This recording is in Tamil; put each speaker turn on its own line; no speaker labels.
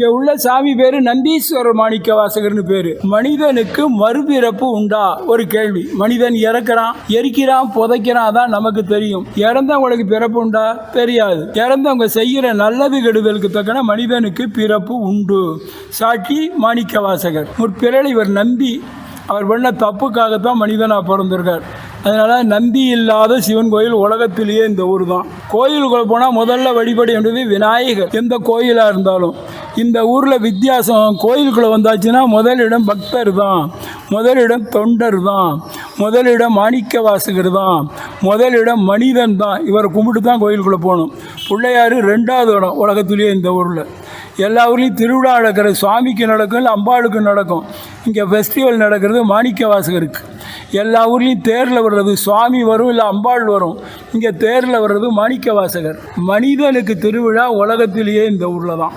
இங்கே உள்ள சாமி பேர் நந்தீஸ்வரர் மாணிக்க வாசகர்னு பேர். மனிதனுக்கு மறுபிறப்பு உண்டா ஒரு கேள்வி. மனிதன் இறக்குறான், எரிக்கிறான், புதைக்கிறான், அதான் நமக்கு தெரியும். இறந்தவங்களுக்கு பிறப்பு உண்டா? தெரியாது. இறந்தவங்க செய்கிற நல்லது கெடுதலுக்கு தக்கன மனிதனுக்கு பிறப்பு உண்டு. சாட்சி மாணிக்க வாசகர். முற்பிறல் இவர் நம்பி அவர் பண்ண தப்புக்காகத்தான் மனிதனாக பிறந்திருக்கார். அதனால் நந்தி இல்லாத சிவன் கோயில் உலகத்திலேயே இந்த ஊர் தான். கோயிலுக்குள்ள போனால் முதல்ல வழிபட வேண்டியது விநாயகர். எந்த கோயிலாக இருந்தாலும் இந்த ஊரில் வித்தியாசம். கோயிலுக்குள்ளே வந்தாச்சுன்னா முதலிடம் பக்தர் தான், முதலிடம் தொண்டர் தான், முதலிடம் மாணிக்க வாசகர் தான், முதலிடம் மனிதன் தான். இவரை கும்பிட்டு தான் கோயிலுக்குள்ளே போகணும். பிள்ளையார் 2வது இடம் உலகத்திலேயே இந்த ஊரில். எல்லா ஊர்லேயும் திருவிழா நடக்கிறது சுவாமிக்கு நடக்கும், இல்லை அம்பாளுக்கு நடக்கும். இங்கே ஃபெஸ்டிவல் நடக்கிறது மாணிக்க வாசகருக்கு. எல்லா ஊர்லேயும் தேரில் வர்றது சுவாமி வரும், இல்லை அம்பாள் வரும். இங்கே தேரில் வர்றது மாணிக்க வாசகர். மனிதனுக்கு திருவிழா உலகத்திலேயே இந்த ஊரில் தான்.